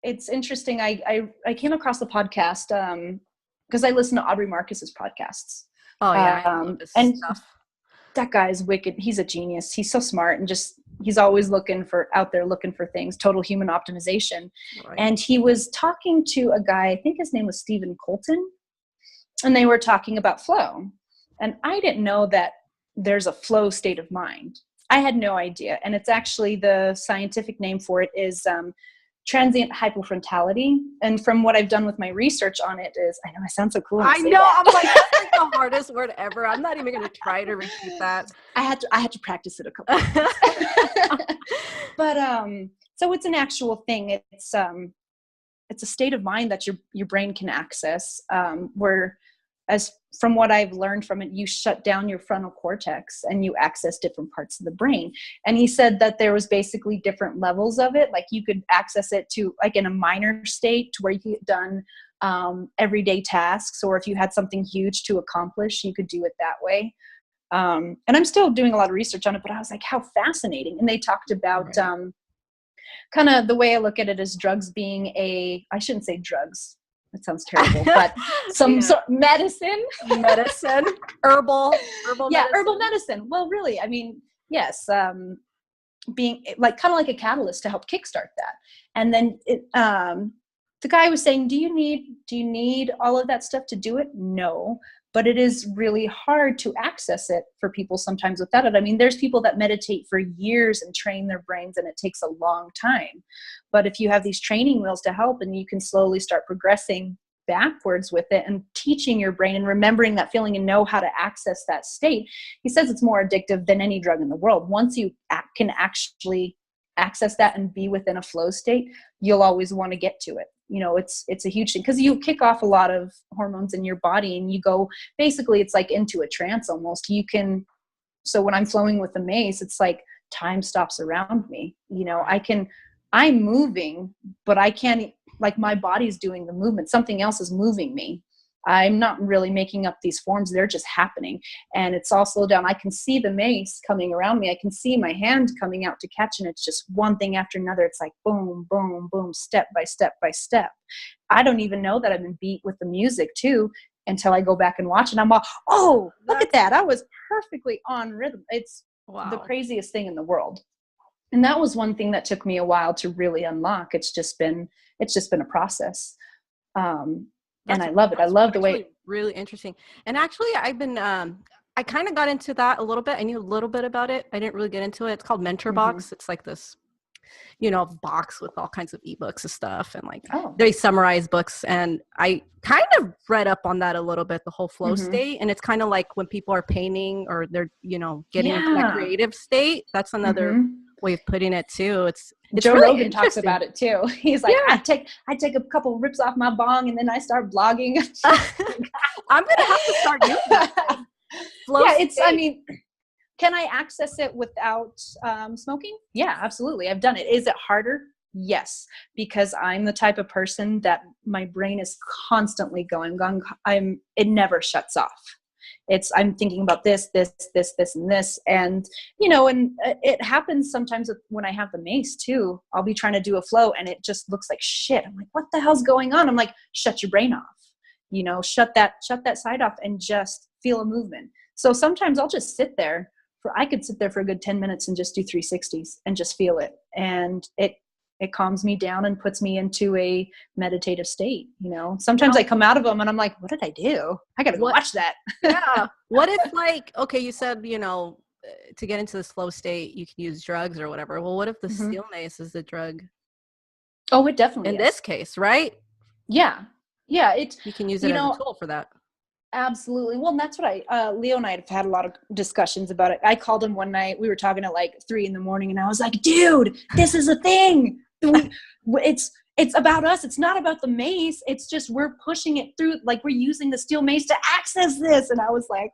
it's interesting. I came across the podcast because I listen to Aubrey Marcus's podcasts. Oh yeah, I love this and stuff. That guy's wicked. He's a genius. He's so smart and he's always out there looking for things, total human optimization. Right. And he was talking to a guy, I think his name was Stephen Colton, and they were talking about flow. And I didn't know that there's a flow state of mind. I had no idea. And it's actually, the scientific name for it is transient hypofrontality. And from what I've done with my research on it is, I know I sound so cool. I know. I'm like, that's like the hardest word ever. I'm not even going to try to repeat that. I had to practice it a couple of times. But so it's an actual thing. It's a state of mind that your brain can access, where, as from what I've learned from it, you shut down your frontal cortex and you access different parts of the brain. And he said that there was basically different levels of it. Like you could access it to like in a minor state to where you get done everyday tasks, or if you had something huge to accomplish, you could do it that way. And I'm still doing a lot of research on it, but I was like, how fascinating. And they talked about kind of the way I look at it as drugs being I shouldn't say drugs. That sounds terrible, but some sort of medicine, herbal medicine. Herbal medicine. Well, really, I mean, yes, being like kind of like a catalyst to help kickstart that. And then the guy was saying, do you need all of that stuff to do it? No, but it is really hard to access it for people sometimes without it. I mean, there's people that meditate for years and train their brains, and it takes a long time. But if you have these training wheels to help, and you can slowly start progressing backwards with it and teaching your brain and remembering that feeling and know how to access that state, he says it's more addictive than any drug in the world. Once you can actually access that and be within a flow state, you'll always want to get to it. It's a huge thing because you kick off a lot of hormones in your body and you go, basically it's like into a trance almost. So when I'm flowing with the mace, it's like time stops around me. I'm moving, but I can't, like my body's doing the movement. Something else is moving me. I'm not really making up these forms. They're just happening. And it's all slowed down. I can see the mace coming around me. I can see my hand coming out to catch, and it's just one thing after another. It's like boom, boom, boom, step by step by step. I don't even know that I've been beat with the music too until I go back and watch it. I'm all, oh, look at that. I was perfectly on rhythm. It's the craziest thing in the world. And that was one thing that took me a while to really unlock. It's just been a process. And I love it. I love the way. Really interesting. And actually, I've been, I kind of got into that a little bit. I knew a little bit about it. I didn't really get into it. It's called Mentor Box. It's like this, box with all kinds of ebooks and stuff. And like they summarize books. And I kind of read up on that a little bit, the whole flow state. And it's kind of like when people are painting or they're, getting into that creative state. That's another way of putting it too. It's Joe really Rogan talks about it too. He's like, I take a couple rips off my bong and then I start blogging. I'm gonna have to start doing that. I mean, can I access it without smoking? Yeah, absolutely. I've done it. Is it harder? Yes, because I'm the type of person that my brain is constantly going. It never shuts off. I'm thinking about this, and this. And, and it happens sometimes when I have the mace too. I'll be trying to do a flow and it just looks like shit. I'm like, what the hell's going on? I'm like, shut your brain off, shut that side off and just feel a movement. So sometimes I'll just sit there I could sit there for a good 10 minutes and just do 360s and just feel it. And It calms me down and puts me into a meditative state. You know, sometimes I come out of them and I'm like, what did I do? I got to go watch that. Yeah. What if, like, okay, you said, to get into the slow state, you can use drugs or whatever. Well, what if the steel mace is the drug? Oh, it definitely in is. this case, right? Yeah. You can use it as a tool for that. Absolutely. Well, and that's what Leo and I have had a lot of discussions about it. I called him one night. We were talking at like 3 a.m. and I was like, dude, this is a thing. It's about us. It's not about the mace. It's just, we're pushing it through. Like, we're using the steel mace to access this. And I was like,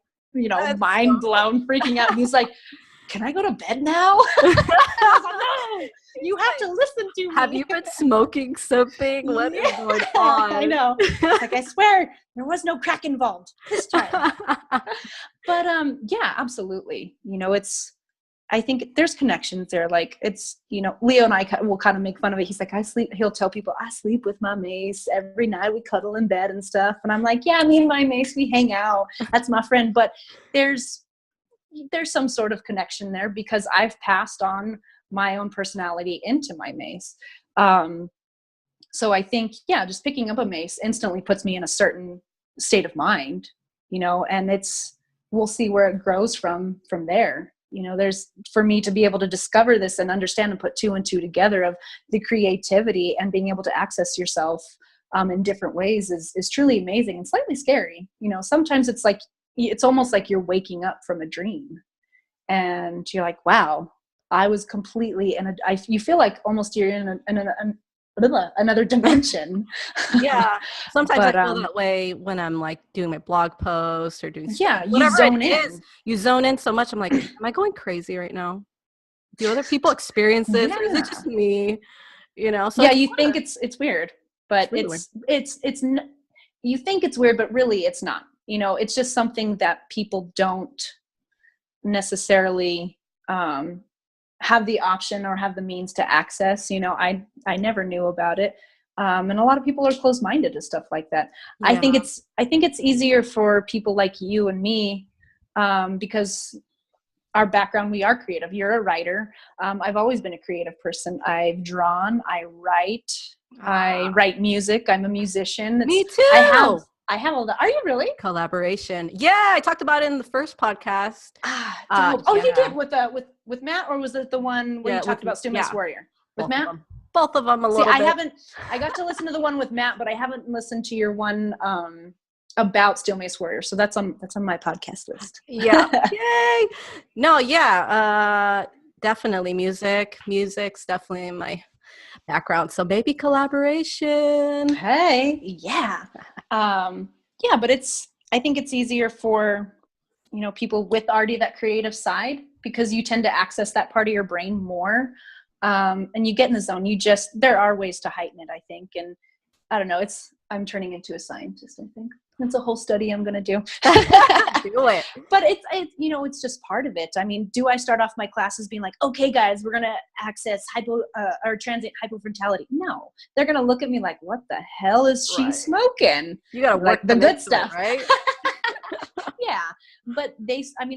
mind blown, freaking out. And he's like, can I go to bed now? I was like, no, you have to listen to me. Have you been smoking something? What is going on? I know. Like, I swear there was no crack involved this time. But yeah, absolutely. I think there's connections there. Like, it's, Leo and I will kind of make fun of it. He's like, he'll tell people, I sleep with my mace every night. We cuddle in bed and stuff. And I'm like, yeah, me and my mace, we hang out. That's my friend. But there's some sort of connection there because I've passed on my own personality into my mace. So I think, yeah, just picking up a mace instantly puts me in a certain state of mind, and we'll see where it grows from there. There's, for me to be able to discover this and understand and put 2 and 2 together of the creativity and being able to access yourself in different ways is truly amazing and slightly scary. Sometimes it's almost like you're waking up from a dream and you're like, wow, I was completely you feel like almost you're in another dimension. Yeah. Sometimes I feel that way when I'm like doing my blog posts or doing you zone in. You zone in so much. I'm like, am I going crazy right now? Do other people experience this or is it just me? So yeah, you think it's weird, but it's you think it's weird, but really it's not. It's just something that people don't necessarily have the option or have the means to access. I never knew about it. And a lot of people are closed-minded to stuff like that. Yeah. I think it's easier for people like you and me, because our background, we are creative. You're a writer. I've always been a creative person. I've drawn, I write music. I'm a musician. Me too. I have all the, are you really? Collaboration. Yeah. I talked about it in the first podcast. You did with Matt, or was it the one where you talked about Steel Mace Warrior? With Matt? Both of them a little bit. I got to listen to the one with Matt, but I haven't listened to your one about Steel Mace Warrior. So that's on my podcast list. Yeah. Yay. No, yeah. Definitely music's definitely in my background. So maybe collaboration. Hey, yeah. Yeah, but I think it's easier for, people with already that creative side, because you tend to access that part of your brain more. And you get in the zone. There are ways to heighten it, I think. And I don't know, I'm turning into a scientist, I think. It's a whole study I'm going to do. Do it. But it's just part of it. I mean, do I start off my classes being like, okay, guys, we're going to access transient hypofrontality? No, they're going to look at me like, what the hell is she smoking? You got to work the good stuff, right? Yeah. But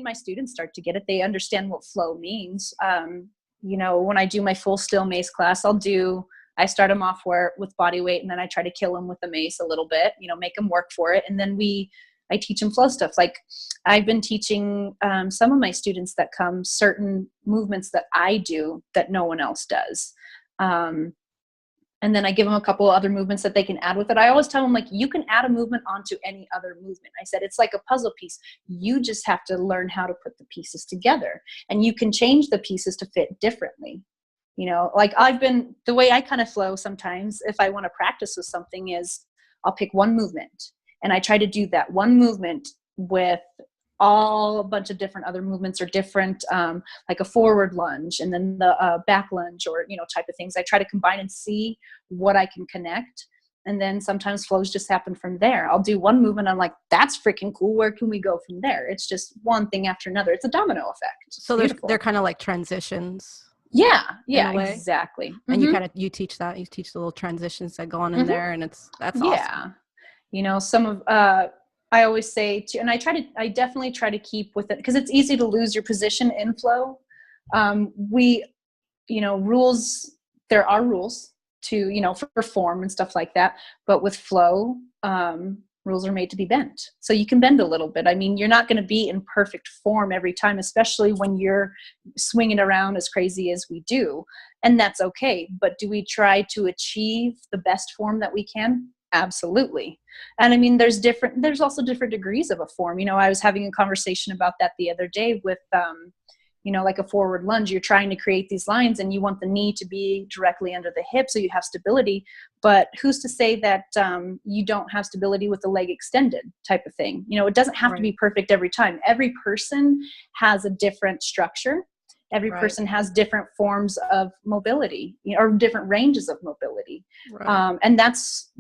my students start to get it. They understand what flow means. When I do my full steel mace class, I start them off with body weight, and then I try to kill them with the mace a little bit, make them work for it. And then I teach them flow stuff. Like, I've been teaching some of my students that come certain movements that I do that no one else does. And then I give them a couple of other movements that they can add with it. I always tell them, like, you can add a movement onto any other movement. I said, it's like a puzzle piece. You just have to learn how to put the pieces together, and you can change the pieces to fit differently. Like, the way I kind of flow sometimes, if I want to practice with something, is I'll pick one movement and I try to do that one movement with a bunch of different other movements, or different, like a forward lunge and then the back lunge, or, type of things. I try to combine and see what I can connect. And then sometimes flows just happen from there. I'll do one movement. I'm like, that's freaking cool. Where can we go from there? It's just one thing after another. It's a domino effect. So they're kind of like transitions. Yeah, exactly. And you teach that. You teach the little transitions that go on in there, and that's awesome. Yeah. Some of I always say and I definitely try to keep with it, because it's easy to lose your position in flow. Rules there are rules to, for form and stuff like that. But with flow, rules are made to be bent. So you can bend a little bit. I mean, you're not going to be in perfect form every time, especially when you're swinging around as crazy as we do. And that's okay. But do we try to achieve the best form that we can? Absolutely. And I mean, there's also different degrees of a form. I was having a conversation about that the other day with, like a forward lunge. You're trying to create these lines and you want the knee to be directly under the hip so you have stability. But who's to say that you don't have stability with the leg extended type of thing? It doesn't have to be perfect every time. Every person has a different structure. Every person has different forms of mobility, or different ranges of mobility. And that's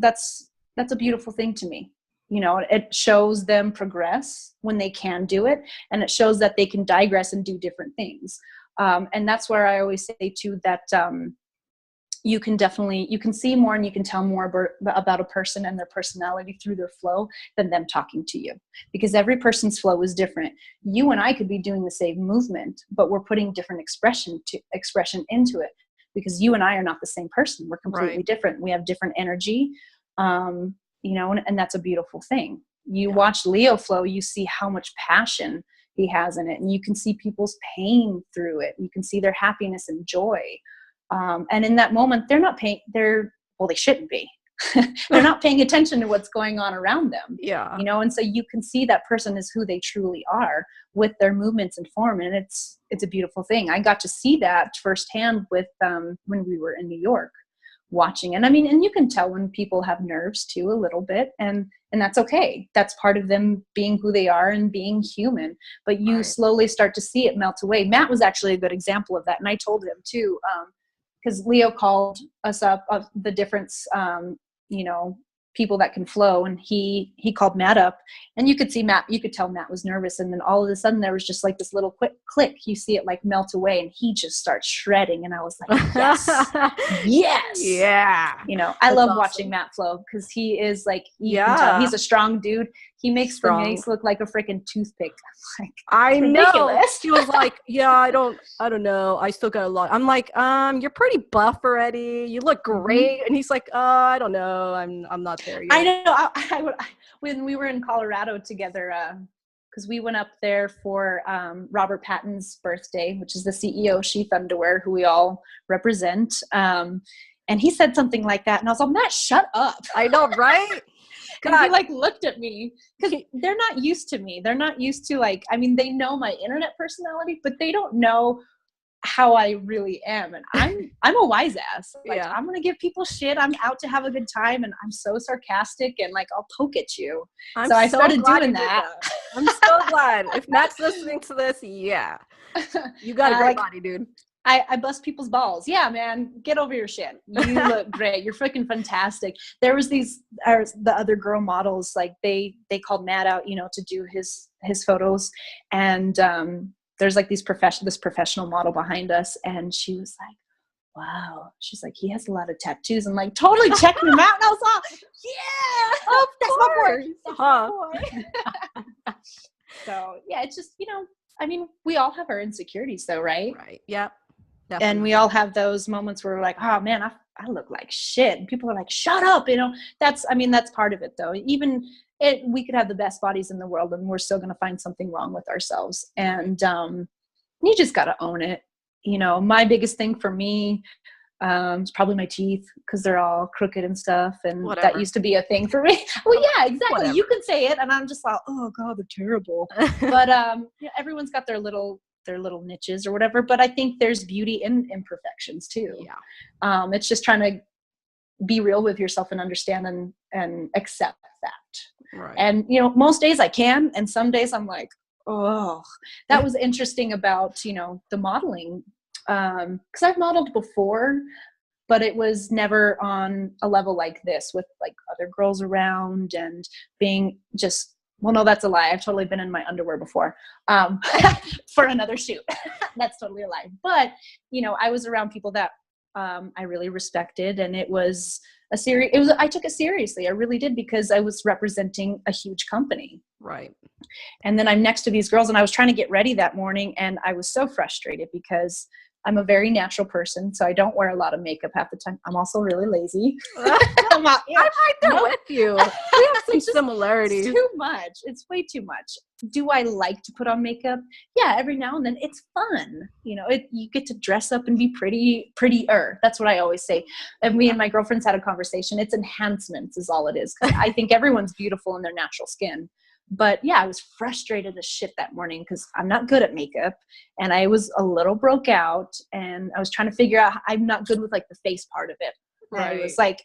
a beautiful thing to me. It shows them progress when they can do it, and it shows that they can digress and do different things. And that's where I always say too that you can see more and you can tell more about a person and their personality through their flow than them talking to you, because every person's flow is different. You and I could be doing the same movement, but we're putting different expression into it, because you and I are not the same person. We're completely different. We have different energy. And that's a beautiful thing. You watch Leo flow, you see how much passion he has in it, and you can see people's pain through it. You can see their happiness and joy. And in that moment, they're not paying, they shouldn't be. They're not paying attention to what's going on around them. And so you can see that person is who they truly are with their movements and form. And it's a beautiful thing. I got to see that firsthand with, when we were in New York watching. And I mean, and you can tell when people have nerves too, a little bit, and that's okay. That's part of them being who they are and being human, but you slowly start to see it melt away. Matt was actually a good example of that. And I told him too, because Leo called us up of the difference, people that can flow, and he called Matt up, and you could tell Matt was nervous, and then all of a sudden there was just like this little quick click. You see it like melt away, and he just starts shredding, and I was like, yes, yes, yeah. I love watching Matt flow, because he is like, you can tell he's a strong dude. He makes the mace look like a freaking toothpick. Like, I know. She was like, yeah, I don't know. I still got a lot. I'm like, you're pretty buff already. You look great. And he's like, I don't know. I'm not there yet. I know. When we were in Colorado together, because we went up there for Robert Patton's birthday, which is the CEO of Sheath Underwear, who we all represent. And he said something like that. And I was like, Matt, shut up. I know, right? And he like looked at me, because they're not used to me. They're not used to they know my internet personality, but they don't know how I really am. And I'm a wise ass. I'm going to give people shit. I'm out to have a good time, and I'm so sarcastic, and I'll poke at you. So I started doing that. I'm so glad. If Matt's listening to this, you got a great body, dude. I bust people's balls. Yeah, man, get over your shit. You look great. You're freaking fantastic. There was the other girl models, they called Matt out, to do his photos. And there's this professional model behind us. And she was like, wow. She's like, he has a lot of tattoos. And totally checking him out. And I was like, yeah, that's my boy. So yeah, it's just, we all have our insecurities though, right? Right. Yep. Definitely. And we all have those moments where we're like, oh man, I look like shit. And people are like, shut up. That's part of it though. We could have the best bodies in the world, and we're still going to find something wrong with ourselves. And you just got to own it. My biggest thing for me is probably my teeth, because they're all crooked and stuff. And that used to be a thing for me. Well, yeah, exactly. Whatever. You can say it. And I'm just like, oh God, they're terrible. But everyone's got their little niches or whatever, but I think there's beauty in imperfections too. Yeah. It's just trying to be real with yourself and understand and accept that. Right. And most days I can, and some days I'm like, oh, that was interesting about, the modeling. Cause I've modeled before, but it was never on a level like this, with other girls around and being just, well, no, that's a lie. I've totally been in my underwear before, for another shoot. That's totally a lie. But, I was around people that I really respected, and it was I took it seriously. I really did, because I was representing a huge company. Right. And then I'm next to these girls, and I was trying to get ready that morning, and I was so frustrated because I'm a very natural person, so I don't wear a lot of makeup half the time. I'm also really lazy. I'm right there with you. We have some similarities. It's too much. It's way too much. Do I like to put on makeup? Yeah, every now and then. It's fun. You know, you get to dress up and be prettier. That's what I always say. And me and my girlfriends had a conversation. It's enhancements is all it is. 'Cause I think everyone's beautiful in their natural skin. But yeah, I was frustrated as shit that morning because I'm not good at makeup and I was a little broke out and I was trying to figure out, I'm not good with like the face part of it. Right. And I was like,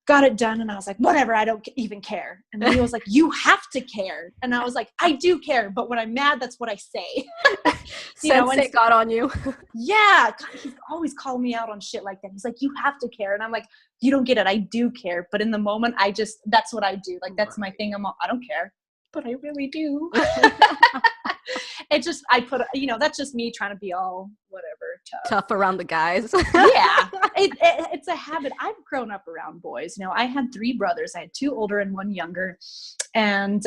got it done. And I was like, whatever, I don't even care. And then he was like, you have to care. And I was like, I do care. But when I'm mad, that's what I say. Sensei got on you. Yeah. God, he's always calling me out on shit like that. He's like, you have to care. And I'm like, you don't get it. I do care. But in the moment, that's what I do. Like, that's my thing. I don't care. But I really do. That's just me trying to be all whatever tough around the guys. Yeah, it's a habit. I've grown up around boys. You know, I had 3 brothers. I had 2 older and 1 younger, and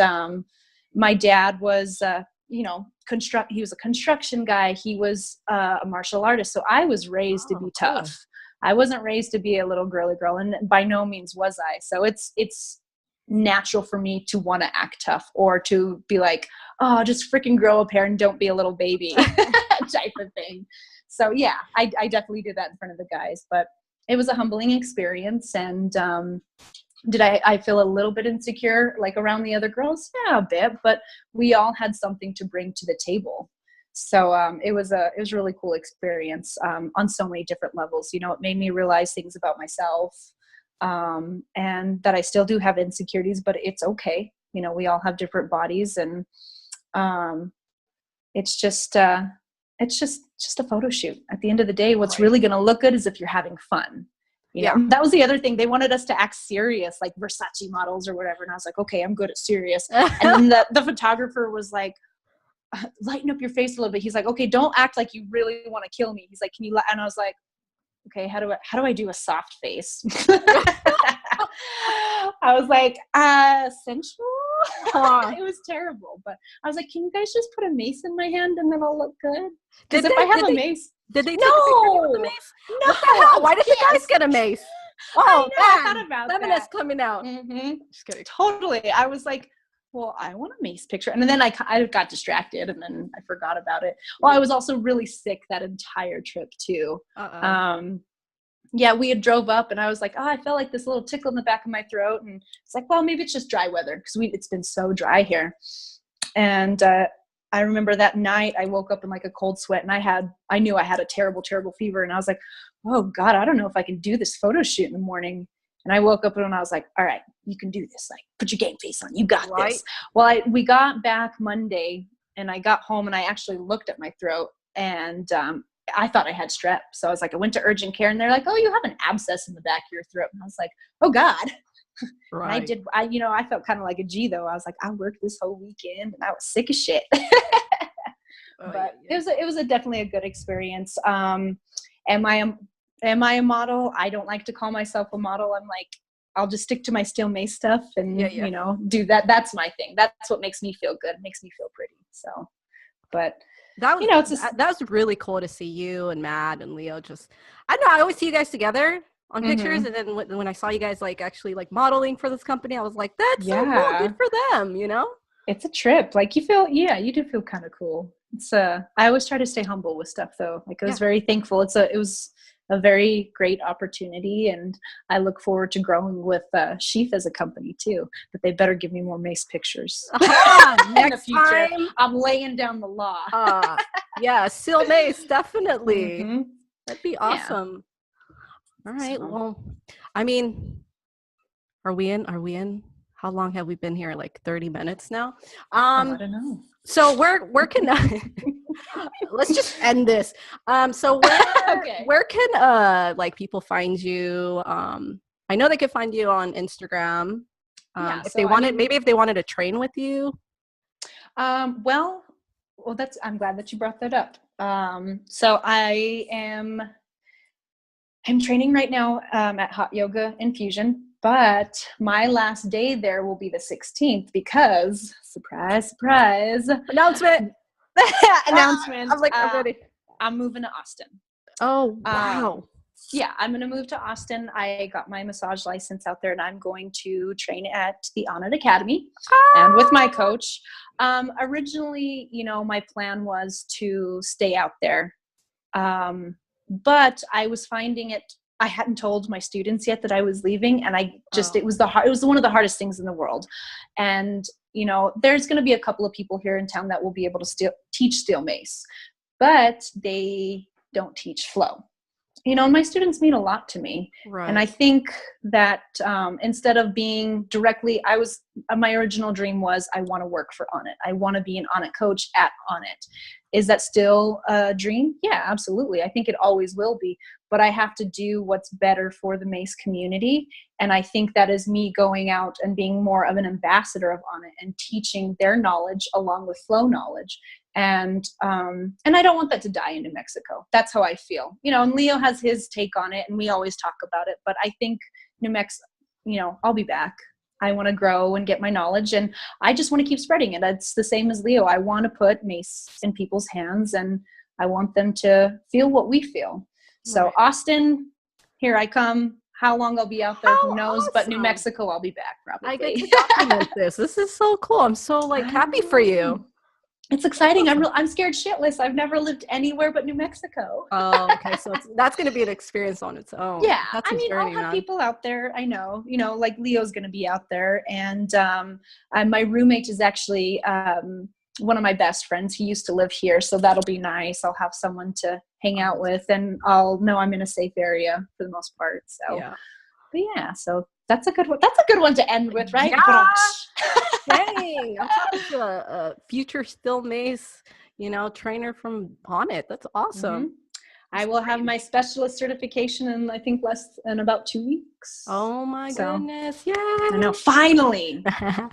my dad was he was a construction guy. He was a martial artist. So I was raised to be tough. Cool. I wasn't raised to be a little girly girl, and by no means was I. So it's natural for me to want to act tough or to be like, oh, just freaking grow a pair and don't be a little baby type of thing. So yeah, I definitely did that in front of the guys, but it was a humbling experience. And did I feel a little bit insecure like around the other girls? Yeah, a bit, but we all had something to bring to the table. So it was a really cool experience on so many different levels. You know, it made me realize things about myself. And that I still do have insecurities, but it's okay. You know, we all have different bodies, and it's just a photo shoot. At the end of the day, what's really going to look good is if you're having fun. You know, that was the other thing. They wanted us to act serious, like Versace models or whatever. And I was like, okay, I'm good at serious. And then the photographer was like, lighten up your face a little bit. He's like, okay, don't act like you really want to kill me. He's like, can you? And I was like, okay, how do I do a soft face? I was like, sensual? It was terrible. But I was like, can you guys just put a mace in my hand and then I'll look good? Because if I have a mace. Did they take a picture with the mace? No. What the hell? Why did the guys get a mace? Oh, I thought about feminist coming out. Mm-hmm. Just kidding. Totally. I was like, well, I want a mace picture. And then I got distracted and then I forgot about it. Well, I was also really sick that entire trip too. Yeah, we had drove up and I was like, oh, I felt like this little tickle in the back of my throat. And it's like, well, maybe it's just dry weather because it's been so dry here. And I remember that night I woke up in like a cold sweat and I knew I had a terrible, terrible fever. And I was like, oh God, I don't know if I can do this photo shoot in the morning. And I woke up and I was like, all right, you can do this. Like, put your game face on. You got this. Well, we got back Monday and I got home and I actually looked at my throat and I thought I had strep. So I was like, I went to urgent care and they're like, oh, you have an abscess in the back of your throat. And I was like, oh God. Right. And I felt kind of like a G though. I was like, I worked this whole weekend and I was sick as shit. But it was definitely a good experience. Am I a model? I don't like to call myself a model. I'm like, I'll just stick to my steel mace stuff and, do that. That's my thing. That's what makes me feel good. It makes me feel pretty. So, but that was, that was really cool to see you and Matt and Leo. I don't know. I always see you guys together on pictures. And then when I saw you guys like actually like modeling for this company, I was like, that's so cool. Good for them, you know? It's a trip. Like you do feel kind of cool. It's I always try to stay humble with stuff though. Like I was very thankful. It was a very great opportunity and I look forward to growing with Sheath as a company too, but they better give me more mace pictures in the future. Time. I'm laying down the law. Yeah, Steel Mace, definitely. That'd be awesome. All right. So, well, I mean, are we in? How long have we been here? Like 30 minutes now? I don't know. So where can let's just end this. So where can like people find you? I know they could find you on Instagram. If they wanted to train with you. Well, I'm glad that you brought that up. So I'm training right now at Hot Yoga Infusion. But my last day there will be the 16th because, surprise, surprise. Announcement. Announcement. I'm like, I'm ready. I'm moving to Austin. Oh, wow. Yeah, I'm going to move to Austin. I got my massage license out there, and I'm going to train at the Onnit Academy and with my coach. Originally, you know, my plan was to stay out there. But I was finding it, I hadn't told my students yet that I was leaving, and it was one of the hardest things in the world. And, you know, there's going to be a couple of people here in town that will be able to teach steel mace, but they don't teach flow. You know, and my students mean a lot to me. Right. And I think that instead of being directly, my original dream was I want to work for Onnit. I want to be an Onnit coach at Onnit. Is that still a dream? Yeah, absolutely. I think it always will be. But I have to do what's better for the mace community. And I think that is me going out and being more of an ambassador of Onnit and teaching their knowledge along with flow knowledge. And I don't want that to die in New Mexico. That's how I feel. You know, and Leo has his take on it, and we always talk about it. But I think New Mexico, you know, I'll be back. I want to grow and get my knowledge, and I just want to keep spreading it. It's the same as Leo. I want to put mace in people's hands, and I want them to feel what we feel. So right. Austin, here I come. How long I'll be out there, who knows? Awesome. But New Mexico, I'll be back probably. I get to document this. This is so cool. I'm so happy for you. It's exciting. I'm scared shitless. I've never lived anywhere but New Mexico. Oh, okay. So that's going to be an experience on its own. Yeah. I mean, I'll have people out there. I know, you know, like Leo's going to be out there. And my roommate is actually one of my best friends. He used to live here. So that'll be nice. I'll have someone to hang out with, and I'll know I'm in a safe area for the most part. So, yeah. But yeah, so that's a good one. That's a good one to end with, right? Yeah. Dang, I'm talking to a future steel mace, you know, trainer from Onnit. That's awesome. Mm-hmm. I will have my specialist certification in, I think, less than about 2 weeks. Oh my goodness. Yeah. I know. Finally.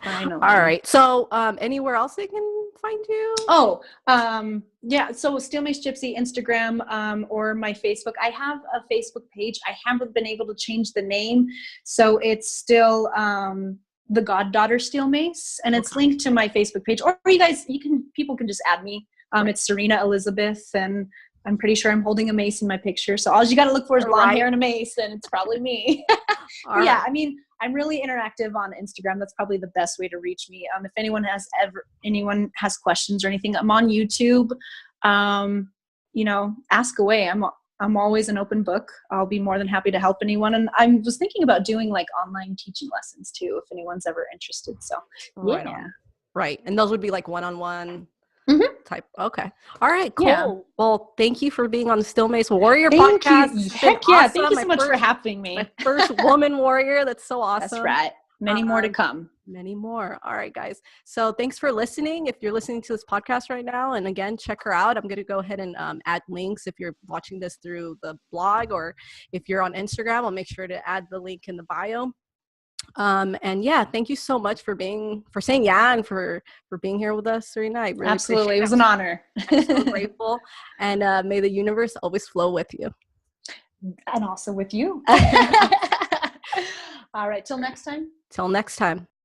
Finally. All right. So anywhere else they can find you? Oh, yeah. So Steel Mace Gypsy, Instagram, or my Facebook. I have a Facebook page. I haven't been able to change the name. So it's still the Goddaughter Steel Mace, and it's linked to my Facebook page. Or you guys, people can just add me. It's Serena Elizabeth, and I'm pretty sure I'm holding a mace in my picture. So all you got to look for is blonde hair and a mace, and it's probably me. Yeah, I mean, I'm really interactive on Instagram. That's probably the best way to reach me. If anyone has questions or anything, I'm on YouTube. You know, ask away. I'm always an open book. I'll be more than happy to help anyone. And I was thinking about doing like online teaching lessons too, if anyone's ever interested. So yeah. Right. And those would be like one-on-one type. Okay. All right, cool. Yeah. Well, thank you for being on the Steel Mace Warrior podcast. Heck yeah. Awesome. Thank you so much for having me. My first woman warrior. That's so awesome. That's right. Many more to come. Many more. All right, guys. So thanks for listening. If you're listening to this podcast right now, and again, check her out. I'm going to go ahead and add links if you're watching this through the blog, or if you're on Instagram, I'll make sure to add the link in the bio. And yeah, thank you so much for saying yeah, and for being here with us, Serena. I really Absolutely. It was an honor. I'm so grateful. And may the universe always flow with you. And also with you. All right. Till next time. Till next time.